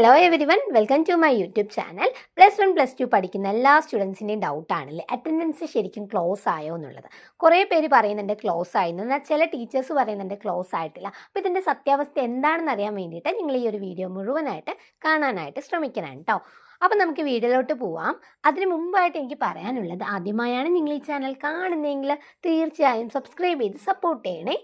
Hello everyone, welcome to my YouTube channel. +1 +2 പഠിക്കുന്ന എല്ലാ സ്റ്റുഡൻസിൻ്റെയും ഡൗട്ടാണല്ലേ attendance ശരിക്കും ക്ലോസ് ആയോ എന്നുള്ളത്. കുറേ പേര് പറയുന്നുണ്ട് ക്ലോസ് ആയിരുന്നു, എന്നാൽ ചില ടീച്ചേഴ്സ് പറയുന്നുണ്ട് ക്ലോസ് ആയിട്ടില്ല. അപ്പോൾ ഇതിൻ്റെ സത്യാവസ്ഥ എന്താണെന്ന് അറിയാൻ വേണ്ടിയിട്ട് നിങ്ങൾ ഈ ഒരു വീഡിയോ മുഴുവനായിട്ട് കാണാനായിട്ട് ശ്രമിക്കണം കേട്ടോ. അപ്പോൾ നമുക്ക് വീഡിയോയിലോട്ട് പോവാം. അതിന് മുമ്പായിട്ട് എനിക്ക് പറയാനുള്ളത്, ആദ്യമായാണ് നിങ്ങൾ ഈ ചാനൽ കാണുന്നതെങ്കിൽ തീർച്ചയായും സബ്സ്ക്രൈബ് ചെയ്ത് സപ്പോർട്ട് ചെയ്യണേ.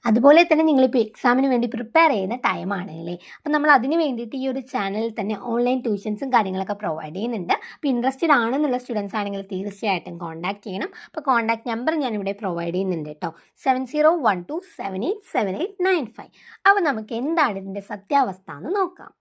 അതുപോലെ തന്നെ നിങ്ങളിപ്പോൾ എക്സാമിന് വേണ്ടി പ്രിപ്പയർ ചെയ്യുന്ന ടൈമാണ് അല്ലേ. അപ്പോൾ നമ്മൾ അതിന് വേണ്ടിയിട്ട് ഈ ഒരു ചാനലിൽ തന്നെ ഓൺലൈൻ ട്യൂഷൻസും കാര്യങ്ങളൊക്കെ പ്രൊവൈഡ് ചെയ്യുന്നുണ്ട്. അപ്പോൾ ഇൻട്രസ്റ്റഡ് ആണെന്നുള്ള സ്റ്റുഡൻസ് ആണെങ്കിൽ തീർച്ചയായിട്ടും കോൺടാക്ട് ചെയ്യണം. അപ്പോൾ കോൺടാക്ട് നമ്പർ ഞാനിവിടെ പ്രൊവൈഡ് ചെയ്യുന്നുണ്ട് കേട്ടോ, 7012787895. അപ്പോൾ നമുക്ക് എന്താണ് ഇതിൻ്റെ സത്യാവസ്ഥ എന്ന് നോക്കാം.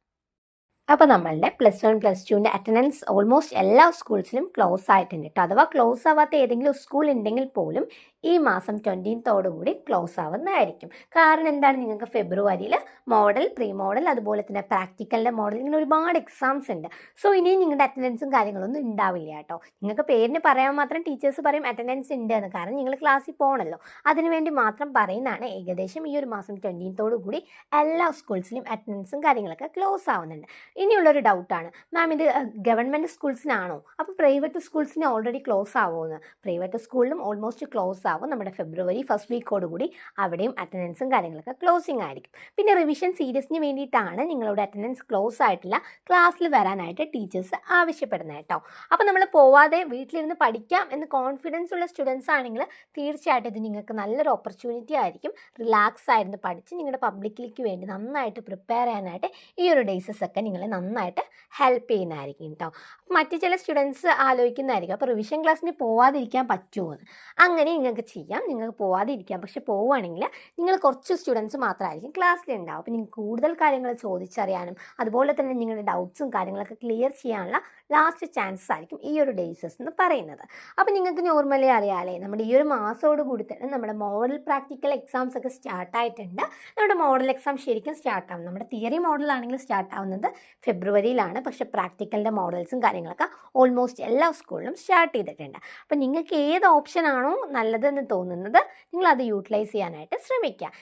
അപ്പോൾ നമ്മളുടെ +1 +2ൻ്റെ അറ്റൻഡൻസ് ഓൾമോസ്റ്റ് എല്ലാ സ്കൂൾസിലും ക്ലോസ് ആയിട്ടുണ്ട് കേട്ടോ. അഥവാ ക്ലോസ് ആവാത്ത ഏതെങ്കിലും സ്കൂൾ ഉണ്ടെങ്കിൽ പോലും ഈ മാസം 20th കൂടി ക്ലോസ് ആവുന്നതായിരിക്കും. കാരണം എന്താണ്, നിങ്ങൾക്ക് ഫെബ്രുവരിയിൽ മോഡൽ, പ്രീ മോഡൽ, അതുപോലെ തന്നെ പ്രാക്ടിക്കലിൻ്റെ മോഡൽ, ഇങ്ങനെ ഒരുപാട് എക്സാംസ് ഉണ്ട്. സോ ഇനിയും നിങ്ങളുടെ അറ്റൻഡൻസും കാര്യങ്ങളൊന്നും ഉണ്ടാവില്ല കേട്ടോ. നിങ്ങൾക്ക് പേരിന് പറയാൻ മാത്രം ടീച്ചേഴ്സ് പറയും അറ്റൻഡൻസ് ഉണ്ട് എന്ന്, കാരണം നിങ്ങൾ ക്ലാസ്സിൽ പോകണമല്ലോ. അതിനുവേണ്ടി മാത്രം പറയുന്നതാണ്. ഏകദേശം ഈ ഒരു മാസം 20th കൂടി എല്ലാ സ്കൂൾസിലും അറ്റൻഡൻസും കാര്യങ്ങളൊക്കെ ക്ലോസ് ആവുന്നുണ്ട്. ഇനിയുള്ളൊരു ഡൗട്ടാണ്, മാം ഇത് ഗവൺമെൻറ് സ്കൂൾസിനാണോ, അപ്പോൾ പ്രൈവറ്റ് സ്കൂൾസിന് ഓൾറെഡി ക്ലോസ് ആവുമെന്ന്. പ്രൈവറ്റ് സ്കൂളിലും ഓൾമോസ്റ്റ് ക്ലോസ് ആവും. നമ്മുടെ ഫെബ്രുവരി ഫസ്റ്റ് വീക്കോടുകൂടി അവിടെയും അറ്റൻഡൻസും കാര്യങ്ങളൊക്കെ ക്ലോസിങ് ആയിരിക്കും. പിന്നെ റിവിഷൻ സീരീസിന് വേണ്ടിയിട്ടാണ് നിങ്ങളുടെ അറ്റൻഡൻസ് ക്ലോസ് ആയിട്ടില്ല ക്ലാസ്സിൽ വരാനായിട്ട് ടീച്ചേഴ്സ് ആവശ്യപ്പെടുന്നത് കേട്ടോ. അപ്പോൾ നമ്മൾ പോവാതെ വീട്ടിലിരുന്ന് പഠിക്കാം എന്ന് കോൺഫിഡൻസ് ഉള്ള സ്റ്റുഡൻസ് ആണെങ്കിൽ തീർച്ചയായിട്ടും ഇത് നിങ്ങൾക്ക് നല്ലൊരു ഓപ്പർച്യൂണിറ്റി ആയിരിക്കും. റിലാക്സ് ആയിരുന്നു പഠിച്ച് നിങ്ങളുടെ പബ്ലിക്കിലേക്ക് വേണ്ടി നന്നായിട്ട് പ്രിപ്പയർ ചെയ്യാനായിട്ട് ഈ ഒരു ഡേയ്സസ് ഒക്കെ നിങ്ങളെ നന്നായിട്ട് ഹെൽപ്പ് ചെയ്യുന്നതായിരിക്കും കേട്ടോ. മറ്റ് ചില സ്റ്റുഡൻസ് ആലോചിക്കുന്നതായിരിക്കും, അപ്പോൾ റിവിഷൻ ക്ലാസ്സിന് പോവാതിരിക്കാൻ പറ്റുമോ എന്ന്. അങ്ങനെ നിങ്ങൾക്ക് ചെയ്യാം, നിങ്ങൾക്ക് പോവാതിരിക്കാം. പക്ഷെ പോവുകയാണെങ്കിൽ നിങ്ങൾ കുറച്ച് സ്റ്റുഡൻസ് മാത്രമായിരിക്കും ക്ലാസ്സിലുണ്ടാവും. അപ്പോൾ നിങ്ങൾക്ക് കൂടുതൽ കാര്യങ്ങൾ ചോദിച്ചറിയാനും അതുപോലെ തന്നെ നിങ്ങളുടെ ഡൗട്ട്സും കാര്യങ്ങളൊക്കെ ക്ലിയർ ചെയ്യാനുള്ള ലാസ്റ്റ് ചാൻസ് ആയിരിക്കും ഈ ഒരു ഡേയ്സസ് എന്ന് പറയുന്നത്. അപ്പോൾ നിങ്ങൾക്ക് നോർമലി അറിയാമല്ലേ, നമ്മുടെ ഈ ഒരു മാസത്തോട് കൂടി തന്നെ നമ്മുടെ മോഡൽ പ്രാക്ടിക്കൽ എക്സാംസ് ഒക്കെ സ്റ്റാർട്ടായിട്ടുണ്ട്. നമ്മുടെ മോഡൽ എക്സാം ശരിക്കും സ്റ്റാർട്ടാവും. നമ്മുടെ തിയറി മോഡലാണെങ്കിൽ സ്റ്റാർട്ടാവുന്നത് ഫെബ്രുവരിയിലാണ്. പക്ഷേ പ്രാക്ടിക്കലിൻ്റെ മോഡൽസും കാര്യങ്ങളൊക്കെ ഓൾമോസ്റ്റ് എല്ലാ സ്കൂളിലും സ്റ്റാർട്ട് ചെയ്തിട്ടുണ്ട്. അപ്പോൾ നിങ്ങൾക്ക് ഏത് ഓപ്ഷനാണോ നല്ലതെന്ന് തോന്നുന്നത് നിങ്ങൾ അത് യൂട്ടിലൈസ് ചെയ്യാനായിട്ട് ശ്രമിക്കുക.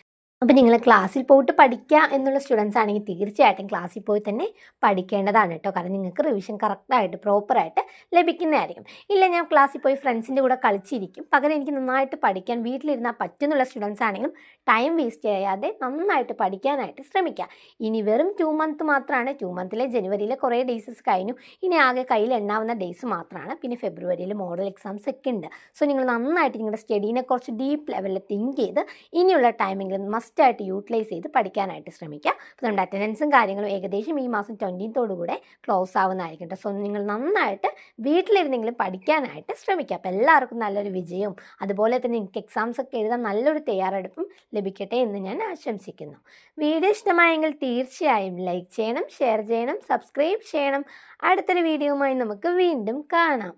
അപ്പോൾ നിങ്ങൾ ക്ലാസ്സിൽ പോയിട്ട് പഠിക്കുക എന്നുള്ള സ്റ്റുഡൻസ് ആണെങ്കിൽ തീർച്ചയായിട്ടും ക്ലാസ്സിൽ പോയി തന്നെ പഠിക്കേണ്ടതാണ് കേട്ടോ. കാരണം നിങ്ങൾക്ക് റിവിഷൻ കറക്റ്റായിട്ട് പ്രോപ്പറായിട്ട് ലഭിക്കുന്നതായിരിക്കും. ഇല്ല ഞാൻ ക്ലാസ്സിൽ പോയി ഫ്രണ്ട്സിൻ്റെ കൂടെ കളിച്ചിരിക്കും, പകരം എനിക്ക് നന്നായിട്ട് പഠിക്കാൻ വീട്ടിലിരുന്നാൽ പറ്റുന്നുള്ള സ്റ്റുഡൻസ് ആണെങ്കിലും ടൈം വേസ്റ്റ് ചെയ്യാതെ നന്നായിട്ട് പഠിക്കാനായിട്ട് ശ്രമിക്കുക. ഇനി വെറും 2 months മാത്രമാണ്. 2 months ജനുവരിയിലെ കുറേ ഡേയ്സസ് കഴിഞ്ഞു. ഇനി ആകെ കയ്യിൽ എണ്ണാവുന്ന ഡേയ്സ് മാത്രമാണ്. പിന്നെ ഫെബ്രുവരിയിൽ മോഡൽ എക്സാംസ് ഒക്കെ ഉണ്ട്. സോ നിങ്ങൾ നന്നായിട്ട് നിങ്ങളുടെ സ്റ്റഡീനെ കുറച്ച് ഡീപ്പ് ലെവലിൽ തിങ്ക് ചെയ്ത് ഇനിയുള്ള ടൈമിൽ മസ്റ്റായിട്ട് യൂട്ടിലൈസ് ചെയ്ത് പഠിക്കാനായിട്ട് ശ്രമിക്കുക. അപ്പോൾ നമ്മുടെ അറ്റൻഡൻസും കാര്യങ്ങളും ഏകദേശം ഈ മാസം 20th കൂടെ ക്ലോസ് ആവുന്നതായിരിക്കും കേട്ടോ. സോ നിങ്ങൾ നന്നായിട്ട് വീട്ടിലിരുന്നെങ്കിലും പഠിക്കാനായിട്ട് ശ്രമിക്കുക. അപ്പോൾ എല്ലാവർക്കും നല്ലൊരു വിജയവും അതുപോലെ തന്നെ നിങ്ങൾക്ക് എക്സാംസ് ഒക്കെ എഴുതാൻ നല്ലൊരു തയ്യാറെടുപ്പും ലഭിക്കട്ടെ എന്ന് ഞാൻ ആശംസിക്കുന്നു. വീഡിയോ ഇഷ്ടമായെങ്കിൽ തീർച്ചയായും ലൈക്ക് ചെയ്യണം, ഷെയർ ചെയ്യണം, സബ്സ്ക്രൈബ് ചെയ്യണം. അടുത്തൊരു വീഡിയോയുമായി നമുക്ക് വീണ്ടും കാണാം.